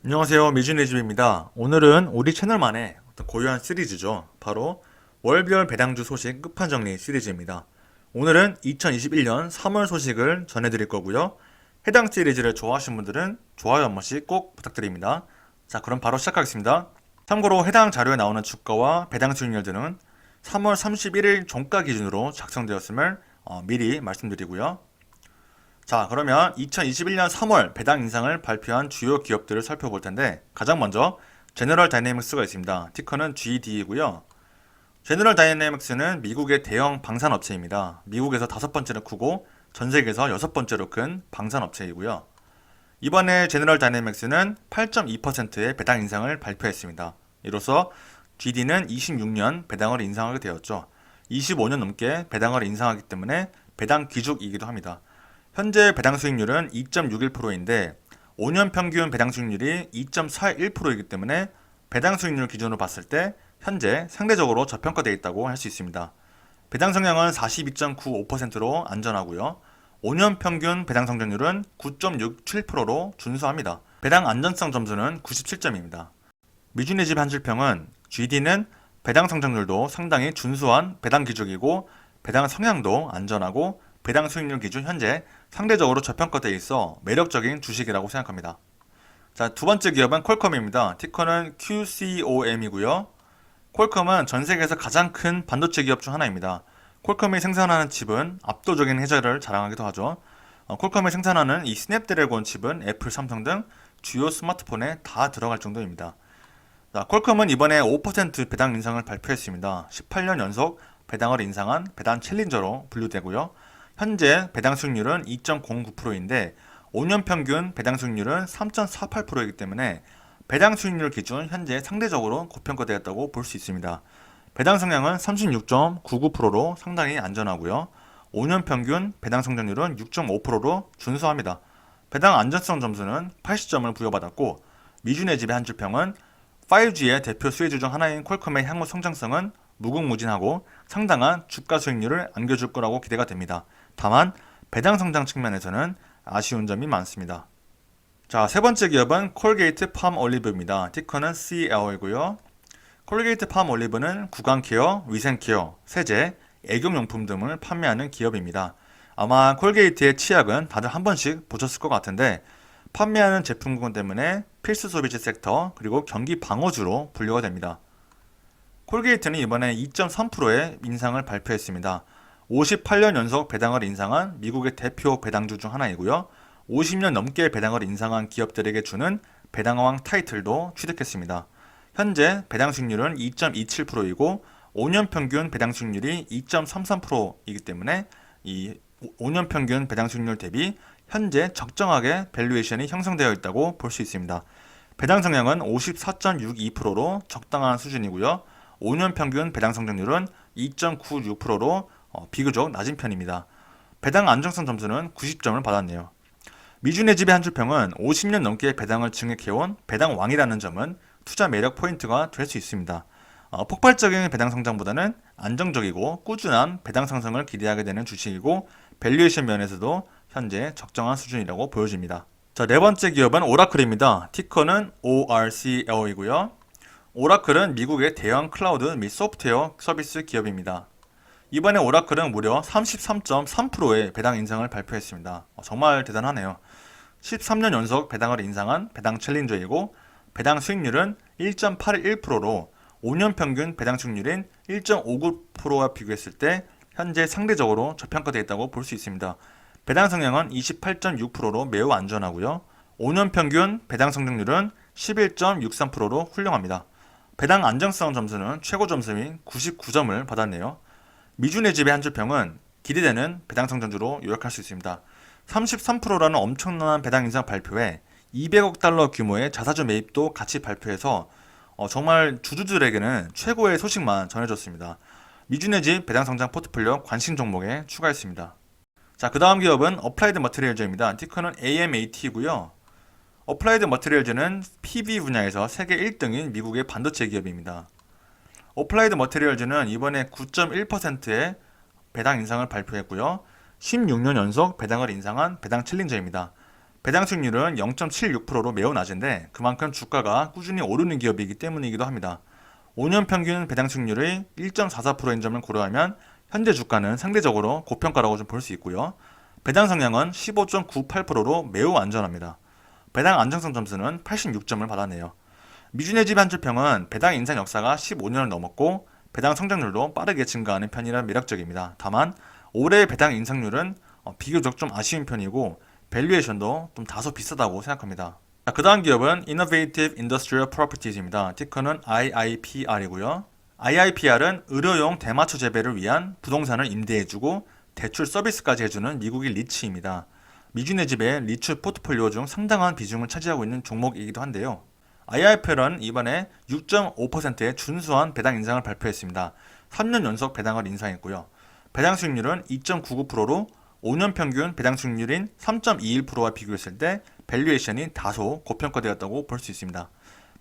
안녕하세요. 미준의집입니다. 오늘은 우리 채널만의 어떤 고유한 시리즈죠. 바로 월별 배당주 소식 끝판정리 시리즈입니다. 오늘은 2021년 3월 소식을 전해드릴 거고요. 해당 시리즈를 좋아하시는 분들은 좋아요 한 번씩 꼭 부탁드립니다. 자, 그럼 바로 시작하겠습니다. 참고로 해당 자료에 나오는 주가와 배당 수익률들은 3월 31일 종가 기준으로 작성되었음을 미리 말씀드리고요. 자, 그러면 2021년 3월 배당 인상을 발표한 주요 기업들을 살펴볼 텐데, 가장 먼저 제너럴 다이내믹스가 있습니다. 티커는 GD이고요. 제너럴 다이내믹스는 미국의 대형 방산업체입니다. 미국에서 다섯 번째로 크고 전 세계에서 여섯 번째로 큰 방산업체이고요. 이번에 제너럴 다이내믹스는 8.2%의 배당 인상을 발표했습니다. 이로써 GD는 26년 배당을 인상하게 되었죠. 25년 넘게 배당을 인상하기 때문에 배당 귀족이기도 합니다. 현재 배당 수익률은 2.61%인데 5년 평균 배당 수익률이 2.41%이기 때문에 배당 수익률 기준으로 봤을 때 현재 상대적으로 저평가되어 있다고 할 수 있습니다. 배당 성향은 42.95%로 안전하고요. 5년 평균 배당 성장률은 9.67%로 준수합니다. 배당 안전성 점수는 97점입니다. 미준의 집 한줄평은 GD는 배당 성장률도 상당히 준수한 배당 기준이고 배당 성향도 안전하고 배당 수익률 기준 현재 상대적으로 저평가되어 있어 매력적인 주식이라고 생각합니다. 자, 두 번째 기업은 퀄컴입니다. 티커는 QCOM이고요. 퀄컴은 전 세계에서 가장 큰 반도체 기업 중 하나입니다. 퀄컴이 생산하는 칩은 압도적인 해결을 자랑하기도 하죠. 퀄컴이 생산하는 이 스냅드래곤 칩은 애플, 삼성 등 주요 스마트폰에 다 들어갈 정도입니다. 자, 퀄컴은 이번에 5% 배당 인상을 발표했습니다. 18년 연속 배당을 인상한 배당 챌린저로 분류되고요. 현재 배당 수익률은 2.09%인데 5년 평균 배당 수익률은 3.48%이기 때문에 배당 수익률 기준 현재 상대적으로 고평가되었다고 볼 수 있습니다. 배당 성향은 36.99%로 상당히 안전하고요. 5년 평균 배당 성장률은 6.5%로 준수합니다. 배당 안전성 점수는 80점을 부여받았고 미준의 집의 한줄평은 5G의 대표 수혜주 중 하나인 퀄컴의 향후 성장성은 무궁무진하고 상당한 주가 수익률을 안겨줄 거라고 기대가 됩니다. 다만 배당 성장 측면에서는 아쉬운 점이 많습니다. 자, 세 번째 기업은 콜게이트 팜 올리브입니다. 티커는 CL이고요. 콜게이트 팜 올리브는 구강케어, 위생케어, 세제, 애경용품 등을 판매하는 기업입니다. 아마 콜게이트의 치약은 다들 한 번씩 보셨을 것 같은데 판매하는 제품군 때문에 필수 소비재 섹터 그리고 경기 방어주로 분류가 됩니다. 콜게이트는 이번에 2.3%의 인상을 발표했습니다. 58년 연속 배당을 인상한 미국의 대표 배당주 중 하나이고요. 50년 넘게 배당을 인상한 기업들에게 주는 배당왕 타이틀도 취득했습니다. 현재 배당 수익률은 2.27%이고 5년 평균 배당 수익률이 2.33%이기 때문에 이 5년 평균 배당 수익률 대비 현재 적정하게 밸류에이션이 형성되어 있다고 볼 수 있습니다. 배당 성향은 54.62%로 적당한 수준이고요. 5년 평균 배당 성장률은 2.96%로 비교적 낮은 편입니다. 배당 안정성 점수는 90점을 받았네요. 미준의 집의 한줄평은 50년 넘게 배당을 증액해온 배당왕이라는 점은 투자 매력 포인트가 될 수 있습니다. 폭발적인 배당 성장보다는 안정적이고 꾸준한 배당 상승을 기대하게 되는 주식이고 밸류에이션 면에서도 현재 적정한 수준이라고 보여집니다. 자, 네 번째 기업은 오라클입니다. 티커는 ORCL이고요. 오라클은 미국의 대형 클라우드 및 소프트웨어 서비스 기업입니다. 이번에 오라클은 무려 33.3%의 배당 인상을 발표했습니다. 정말 대단하네요. 13년 연속 배당을 인상한 배당 챌린저이고 배당 수익률은 1.81%로 5년 평균 배당 수익률인 1.59%와 비교했을 때 현재 상대적으로 저평가되어 있다고 볼 수 있습니다. 배당 성향은 28.6%로 매우 안전하고요. 5년 평균 배당 성장률은 11.63%로 훌륭합니다. 배당 안정성 점수는 최고 점수인 99점을 받았네요. 미준의 집의 한줄평은 기대되는 배당 성장주로 요약할 수 있습니다. 33%라는 엄청난 배당 인상 발표에 200억 달러 규모의 자사주 매입도 같이 발표해서 정말 주주들에게는 최고의 소식만 전해줬습니다. 미준의 집 배당 성장 포트폴리오 관심 종목에 추가했습니다. 자, 그 다음 기업은 어플라이드 머티리얼즈입니다. 티커는 AMAT이고요. 어플라이드 머티리얼즈는 PV 분야에서 세계 1등인 미국의 반도체 기업입니다. 어플라이드 머티리얼즈는 이번에 9.1%의 배당 인상을 발표했고요. 16년 연속 배당을 인상한 배당 챌린저입니다. 배당 수익률은 0.76%로 매우 낮은데 그만큼 주가가 꾸준히 오르는 기업이기 때문이기도 합니다. 5년 평균 배당 수익률의 1.44%인 점을 고려하면 현재 주가는 상대적으로 고평가라고 좀 볼 수 있고요. 배당 성향은 15.98%로 매우 안전합니다. 배당 안정성 점수는 86점을 받았네요. 미주네 집 한 줄평은 배당 인상 역사가 15년을 넘었고 배당 성장률도 빠르게 증가하는 편이라 매력적입니다. 다만 올해의 배당 인상률은 비교적 좀 아쉬운 편이고 밸류에이션도 좀 다소 비싸다고 생각합니다. 그 다음 기업은 Innovative Industrial Properties입니다. 티커는 IIPR이고요. IIPR은 의료용 대마초 재배를 위한 부동산을 임대해주고 대출 서비스까지 해주는 미국의 리츠입니다. 미주네 집의 리츠 포트폴리오 중 상당한 비중을 차지하고 있는 종목이기도 한데요. IIPR은 이번에 6.5%의 준수한 배당 인상을 발표했습니다. 3년 연속 배당을 인상했고요. 배당 수익률은 2.99%로 5년 평균 배당 수익률인 3.21%와 비교했을 때 밸류에이션이 다소 고평가되었다고 볼 수 있습니다.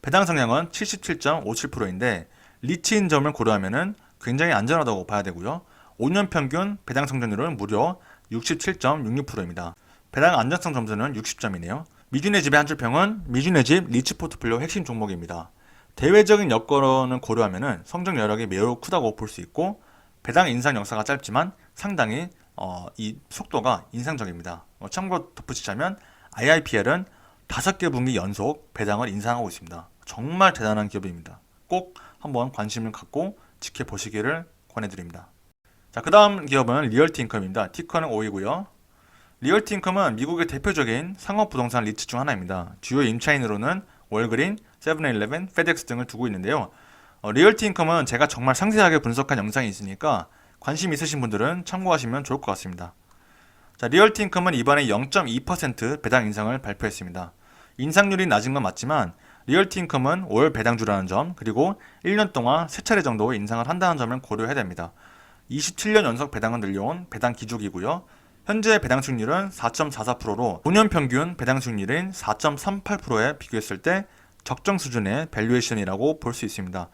배당 성향은 77.57%인데 리츠인 점을 고려하면 굉장히 안전하다고 봐야 되고요. 5년 평균 배당 성장률은 무려 67.66%입니다. 배당 안정성 점수는 60점이네요. 미주네 집의 한 줄평은 미주네 집 리츠 포트폴리오 핵심 종목입니다. 대외적인 여건을 고려하면 성장 여력이 매우 크다고 볼 수 있고 배당 인상 역사가 짧지만 상당히 이 속도가 인상적입니다. 참고로 덧붙이자면 IIPL은 5개 분기 연속 배당을 인상하고 있습니다. 정말 대단한 기업입니다. 꼭 한번 관심을 갖고 지켜보시기를 권해드립니다. 자, 그 다음 기업은 리얼티 인컴입니다. 티커는 O이고요. 리얼티 인컴은 미국의 대표적인 상업부동산 리츠 중 하나입니다. 주요 임차인으로는 월그린, 세븐일레븐, 페덱스 등을 두고 있는데요. 리얼티 인컴은 제가 정말 상세하게 분석한 영상이 있으니까 관심 있으신 분들은 참고하시면 좋을 것 같습니다. 자, 리얼티 인컴은 이번에 0.2% 배당 인상을 발표했습니다. 인상률이 낮은 건 맞지만 리얼티 인컴은 월 배당주라는 점 그리고 1년 동안 3차례 정도 인상을 한다는 점을 고려해야 됩니다. 27년 연속 배당을 늘려온 배당 기족이고요. 현재 배당 수익률은 4.44%로 5년 평균 배당 수익률인 4.38%에 비교했을 때 적정 수준의 밸류에이션이라고 볼 수 있습니다.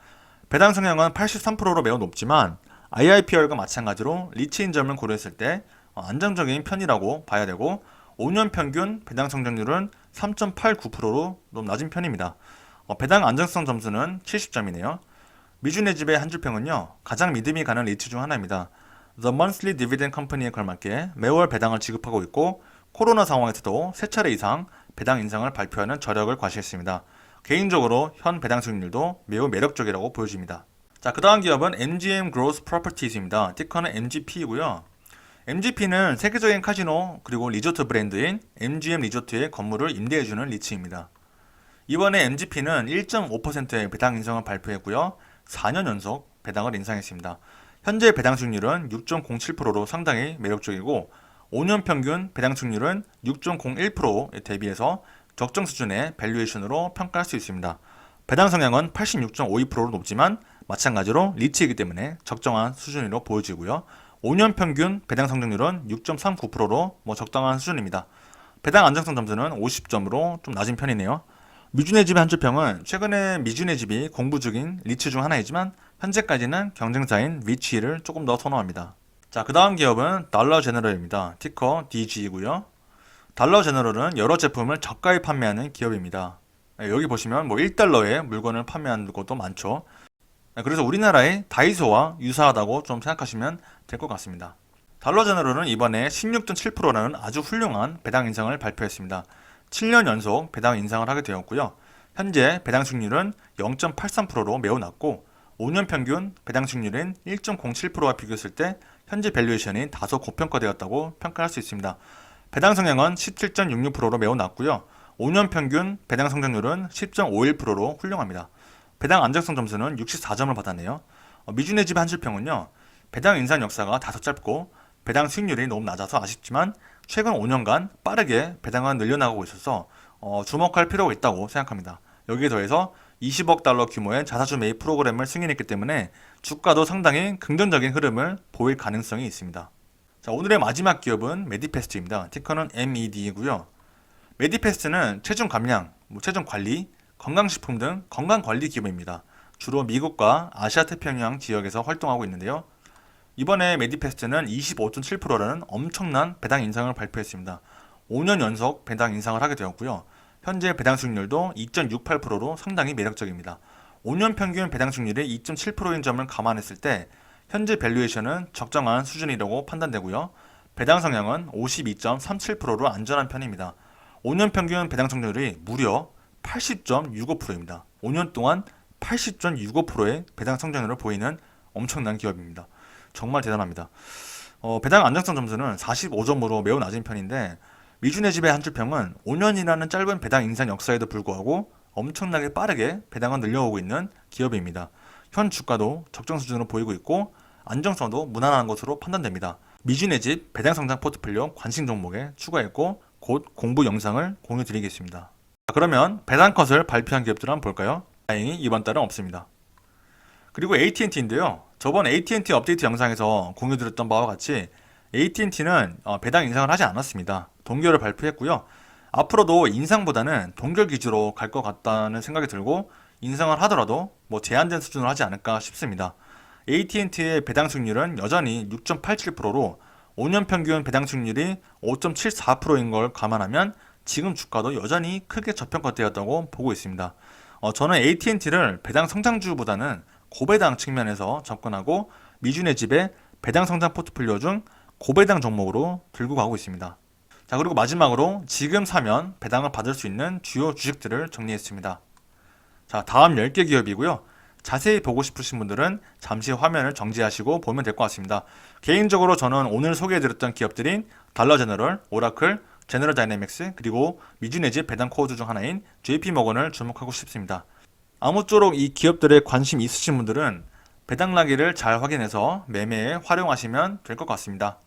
배당 성향은 83%로 매우 높지만 IIPR과 마찬가지로 리츠인 점을 고려했을 때 안정적인 편이라고 봐야 되고 5년 평균 배당 성장률은 3.89%로 좀 낮은 편입니다. 배당 안정성 점수는 70점이네요. 미주네 집의 한 줄평은요. 가장 믿음이 가는 리츠 중 하나입니다. The Monthly Dividend Company에 걸맞게 매월 배당을 지급하고 있고 코로나 상황에서도 3차례 이상 배당 인상을 발표하는 저력을 과시했습니다. 개인적으로 현 배당 수익률도 매우 매력적이라고 보여집니다. 자, 그 다음 기업은 MGM Growth Properties입니다. 티커는 MGP이고요. MGP는 세계적인 카지노 그리고 리조트 브랜드인 MGM 리조트의 건물을 임대해주는 리츠입니다. 이번에 MGP는 1.5%의 배당 인상을 발표했고요. 4년 연속 배당을 인상했습니다. 현재 배당 수익률은 6.07%로 상당히 매력적이고 5년 평균 배당 수익률은 6.01%에 대비해서 적정 수준의 밸류에이션으로 평가할 수 있습니다. 배당 성향은 86.52%로 높지만 마찬가지로 리츠이기 때문에 적정한 수준으로 보여지고요. 5년 평균 배당 성장률은 6.39%로 적당한 수준입니다. 배당 안정성 점수는 50점으로 좀 낮은 편이네요. 미주네 집의 한 줄평은 최근에 미주네 집이 공부 중인 리츠 중 하나이지만 현재까지는 경쟁사인 위치를 조금 더 선호합니다. 자, 그 다음 기업은 달러 제너럴입니다. 티커 DG이고요. 달러 제너럴은 여러 제품을 저가에 판매하는 기업입니다. 여기 보시면 1달러에 물건을 판매하는 곳도 많죠. 그래서 우리나라의 다이소와 유사하다고 좀 생각하시면 될 것 같습니다. 달러 제너럴은 이번에 16.7%라는 아주 훌륭한 배당 인상을 발표했습니다. 7년 연속 배당 인상을 하게 되었고요. 현재 배당 수익률은 0.83%로 매우 낮고 5년 평균 배당 수익률인 1.07%와 비교했을 때 현재 밸류에이션이 다소 고평가되었다고 평가할 수 있습니다. 배당 성향은 17.66%로 매우 낮고요. 5년 평균 배당 성장률은 10.51%로 훌륭합니다. 배당 안정성 점수는 64점을 받았네요. 미주네 집 한 줄평은요. 배당 인상 역사가 다소 짧고 배당 수익률이 너무 낮아서 아쉽지만 최근 5년간 빠르게 배당을 늘려나가고 있어서 주목할 필요가 있다고 생각합니다. 여기에 더해서 20억 달러 규모의 자사주 매입 프로그램을 승인했기 때문에 주가도 상당히 긍정적인 흐름을 보일 가능성이 있습니다. 자, 오늘의 마지막 기업은 메디패스트입니다. 티커는 MED이고요. 메디패스트는 체중 감량, 체중 관리, 건강식품 등 건강관리 기업입니다. 주로 미국과 아시아 태평양 지역에서 활동하고 있는데요. 이번에 메디패스트는 25.7%라는 엄청난 배당 인상을 발표했습니다. 5년 연속 배당 인상을 하게 되었고요. 현재 배당 수익률도 2.68%로 상당히 매력적입니다. 5년 평균 배당 수익률이 2.7%인 점을 감안했을 때 현재 밸류에이션은 적정한 수준이라고 판단되고요. 배당 성향은 52.37%로 안전한 편입니다. 5년 평균 배당 성률이 무려 80.65%입니다. 5년 동안 80.65%의 배당 성장률을 보이는 엄청난 기업입니다. 정말 대단합니다. 배당 안정성 점수는 45점으로 매우 낮은 편인데 미주네 집의 한줄평은 5년이라는 짧은 배당 인상 역사에도 불구하고 엄청나게 빠르게 배당을 늘려오고 있는 기업입니다. 현 주가도 적정 수준으로 보이고 있고 안정성도 무난한 것으로 판단됩니다. 미주네 집 배당 성장 포트폴리오 관심 종목에 추가했고 곧 공부 영상을 공유 드리겠습니다. 그러면 배당 컷을 발표한 기업들을 한번 볼까요? 다행히 이번 달은 없습니다. 그리고 AT&T인데요. 저번 AT&T 업데이트 영상에서 공유 드렸던 바와 같이 AT&T는 배당 인상을 하지 않았습니다. 동결을 발표했고요. 앞으로도 인상보다는 동결 기조로 갈 것 같다는 생각이 들고 인상을 하더라도 제한된 수준으로 하지 않을까 싶습니다. AT&T의 배당 수익률은 여전히 6.87%로 5년 평균 배당 수익률이 5.74%인 걸 감안하면 지금 주가도 여전히 크게 저평가되었다고 보고 있습니다. 저는 AT&T를 배당 성장주보다는 고배당 측면에서 접근하고 미주네 집의 배당 성장 포트폴리오 중 고배당 종목으로 들고 가고 있습니다. 자, 그리고 마지막으로 지금 사면 배당을 받을 수 있는 주요 주식들을 정리했습니다. 자, 다음 10개 기업이고요. 자세히 보고 싶으신 분들은 잠시 화면을 정지하시고 보면 될 것 같습니다. 개인적으로 저는 오늘 소개해드렸던 기업들인 달러제너럴, 오라클, 제너럴 다이내믹스, 그리고 미주네 집 배당 코어주 중 하나인 JP모건을 주목하고 싶습니다. 아무쪼록 이 기업들에 관심 있으신 분들은 배당 라기를 잘 확인해서 매매에 활용하시면 될 것 같습니다.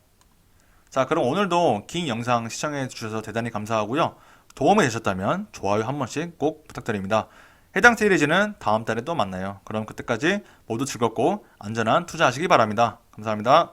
자, 그럼 오늘도 긴 영상 시청해 주셔서 대단히 감사하고요. 도움이 되셨다면 좋아요 한 번씩 꼭 부탁드립니다. 해당 시리즈는 다음 달에 또 만나요. 그럼 그때까지 모두 즐겁고 안전한 투자하시기 바랍니다. 감사합니다.